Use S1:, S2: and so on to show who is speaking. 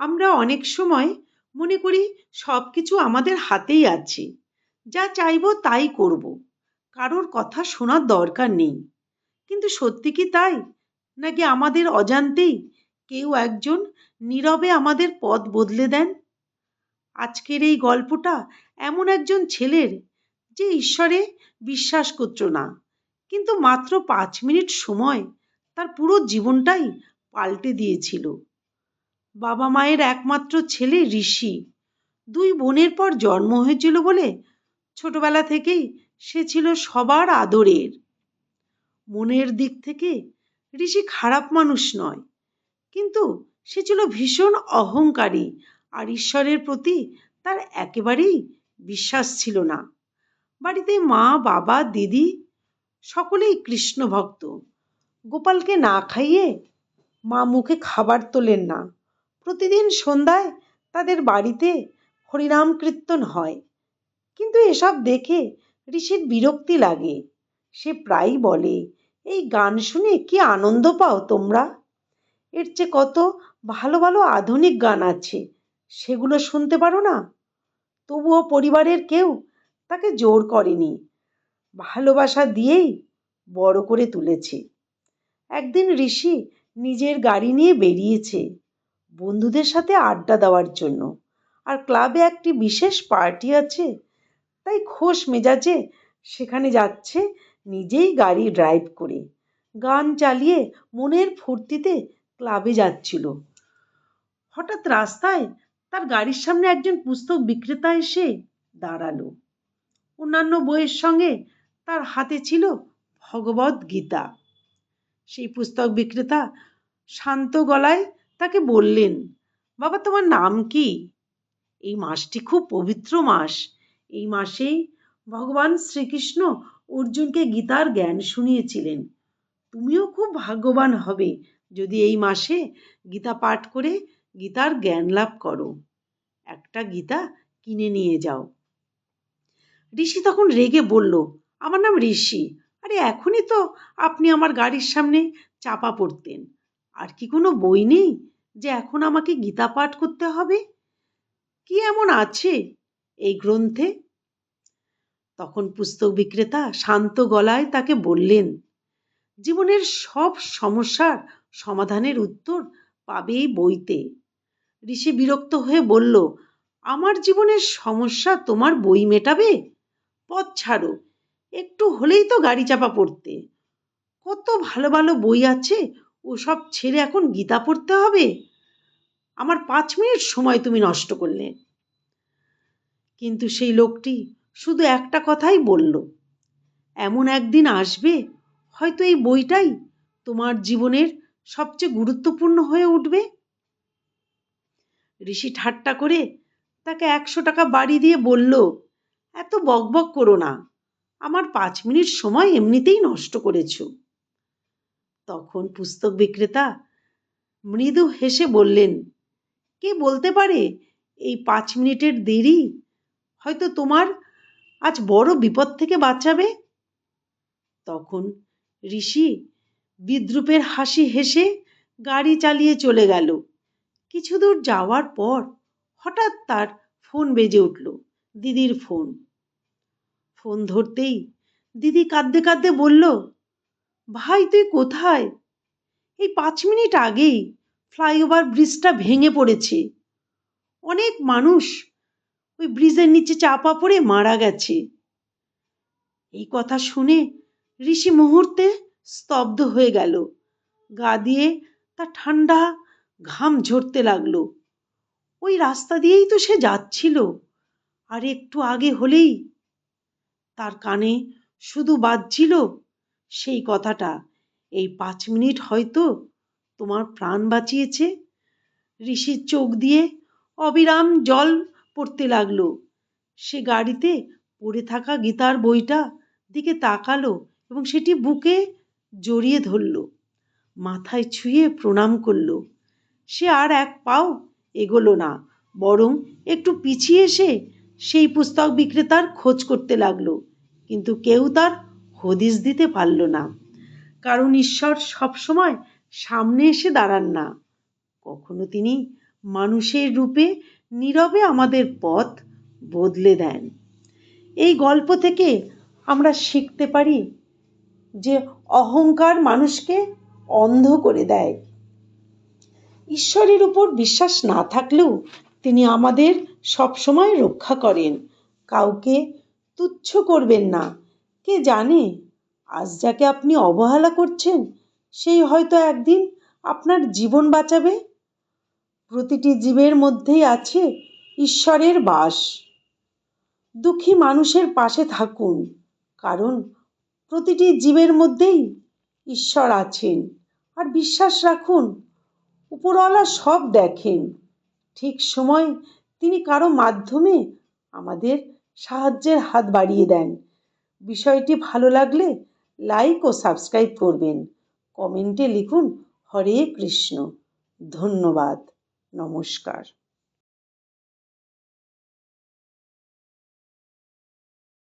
S1: আমরা অনেক সময় মনে করি সব কিছু আমাদের হাতেই আছে, যা চাইবো তাই করব, কারোর কথা শোনার দরকার নেই। কিন্তু সত্যি কি তাই? নাকি আমাদের অজান্তেই কেউ একজন নীরবে আমাদের পথ বদলে দেন? আজকের এই গল্পটা এমন একজন ছেলের, যে ঈশ্বরে বিশ্বাস করত না, কিন্তু মাত্র 5 মিনিট সময় তার পুরো জীবনটাই পাল্টে দিয়েছিল। বাবা মায়ের একমাত্র ছেলে ঋষি, দুই বোনের পর জন্ম হয়েছিল বলে ছোটবেলা থেকেই সে ছিল সবার আদরের। মনের দিক থেকে ঋষি খারাপ মানুষ নয়, কিন্তু সে ছিল ভীষণ অহংকারী, আর ঈশ্বরের প্রতি তার একেবারেই বিশ্বাস ছিল না। বাড়িতে মা, বাবা, দিদি সকলেই কৃষ্ণ ভক্ত। গোপালকে না খাইয়ে মা মুখে খাবার তোলেন না। প্রতিদিন সন্ধ্যায় তাদের বাড়িতে হরিনাম কীর্তন হয়, কিন্তু এসব দেখে ঋষির বিরক্তি লাগে। সে প্রায়ই বলে, এই গান শুনে কি আনন্দ পাও তোমরা? এর চেয়ে কত ভালো ভালো আধুনিক গান আছে, সেগুলো শুনতে পারো না? তবুও পরিবারের কেউ তাকে জোর করেনি, ভালোবাসা দিয়েই বড় করে তুলেছে। একদিন ঋষি নিজের গাড়ি নিয়ে বেরিয়েছে বন্ধুদের সাথে আড্ডা দেওয়ার জন্য। আর ক্লাবে একটি বিশেষ পার্টি আছে, তাই খোশ মেজাজে সেখানে যাচ্ছে, নিজেই গাড়ি ড্রাইভ করে, গান চালিয়ে মনের ফুর্তিতে ক্লাবে যাচ্ছিল। হঠাৎ রাস্তায় তার গাড়ির সামনে একজন পুস্তক বিক্রেতা এসে দাঁড়ালো। অন্যান্য বইয়ের সঙ্গে তার হাতে ছিল ভগবদ গীতা। সেই পুস্তক বিক্রেতা শান্ত গলায় তাকে বললেন, বাবা, তোমার নাম কি? এই মাসটি খুব পবিত্র মাস। এই মাসেই ভগবান শ্রীকৃষ্ণ অর্জুনকে গীতার জ্ঞান শুনিয়েছিলেন। তুমিও খুব ভাগ্যবান হবে যদি এই মাসে গীতা পাঠ করে গীতার জ্ঞান লাভ করো। একটা গীতা কিনে নিয়ে যাও। ঋষি তখন রেগে বলল, আমার নাম ঋষি, আরে এখনই তো আপনি আমার গাড়ির সামনে চাপা পড়তেন। আর কি কোনো বই নেই যে এখন আমাকে গীতা পাঠ করতে হবে? কি এমন আছে এই গ্রন্থে? তখন পুস্তক বিক্রেতা শান্ত গলায় তাকে বললেন, জীবনের সব সমস্যার সমাধানের উত্তর পাবে এই বইতে। ঋষি বিরক্ত হয়ে বলল, আমার জীবনের সমস্যা তোমার বই মেটাবে? পথ ছাড়ো, একটু হলেই তো গাড়ি চাপা পড়তে। কত ভালো ভালো বই আছে, ওসব ছেড়ে এখন গীতা পড়তে হবে? আমার 5 মিনিট সময় তুমি নষ্ট করলে। কিন্তু সেই লোকটি শুধু একটা কথাই বলল, এমন একদিন আসবে হয়তো এই বইটাই তোমার জীবনের সবচেয়ে গুরুত্বপূর্ণ হয়ে উঠবে। ঋষি ঠাট্টা করে তাকে 100 টাকা বাড়ি দিয়ে বলল, এত বকবক করো না, আমার 5 মিনিট সময় এমনিতেই নষ্ট করেছ। তখন পুস্তক বিক্রেতা মৃদু হেসে বললেন, কে বলতে পারে এই 5 মিনিটের দেরি হয়তো তোমার আজ বড় বিপদ থেকে বাঁচাবে। তখন ঋষি বিদ্রূপের হাসি হেসে গাড়ি চালিয়ে চলে গেল। কিছু দূর যাওয়ার পর হঠাৎ তার ফোন বেজে উঠল, দিদির ফোন। ফোন ধরতেই দিদি কাঁদতে কাঁদতে বলল, ভাই তুই কোথায়? এই 5 মিনিট আগেই ফ্লাইওভার ব্রিজটা ভেঙে পড়েছে, অনেক মানুষ ওই ব্রিজের নিচে চাপা পড়ে মারা গেছে। এই কথা শুনে ঋষি মুহূর্তে স্তব্ধ হয়ে গেল। গা দিয়ে তার ঠান্ডা ঘাম ঝরতে লাগলো। ওই রাস্তা দিয়েই তো সে যাচ্ছিল, আর একটু আগে হলেই তার কানে শুধু বাজছিল সেই কথাটা, এই 5 মিনিট হয়তো তোমার প্রাণ বাঁচিয়েছে। ঋষির চোখ দিয়ে অবিরাম জল পড়তে লাগলো। সে গাড়িতে পড়ে থাকা গীতার বইটা দিকে তাকালো এবং সেটি বুকে জড়িয়ে ধরল, মাথায় ছুঁয়ে প্রণাম করল। সে আর এক পাও এগোলো না, বরং একটু পিছিয়ে এসে সেই পুস্তক বিক্রেতার খোঁজ করতে লাগলো, কিন্তু কেউ তার হদিস দিতে পারল না। কারণ ঈশ্বর সবসময় সামনে এসে দাঁড়ান না, কখনো তিনি মানুষের রূপে নীরবে আমাদের পথ বদলে দেন। এই গল্প থেকে আমরা শিখতে পারি যে অহংকার মানুষকে অন্ধ করে দেয়। ঈশ্বরের উপর বিশ্বাস না থাকলেও তিনি আমাদের সবসময় রক্ষা করেন। কাউকে তুচ্ছ করবেন না। কে জানে আজ যাকে আপনি অবহেলা করছেন সেই হয়তো একদিন আপনার জীবন বাঁচাবে। প্রতিটি জীবের মধ্যেই আছে ঈশ্বরের বাস। দুঃখী মানুষের পাশে থাকুন, কারণ প্রতিটি জীবের মধ্যেই ঈশ্বর আছেন। আর বিশ্বাস রাখুন, উপরওয়ালা সব দেখেন। ঠিক সময় তিনি কারো মাধ্যমে আমাদের সাহায্যের হাত বাড়িয়ে দেন। বিষয়টি ভালো লাগলে লাইক ও সাবস্ক্রাইব করবেন। কমেন্টে লিখুন হরে কৃষ্ণ। ধন্যবাদ। নমস্কার।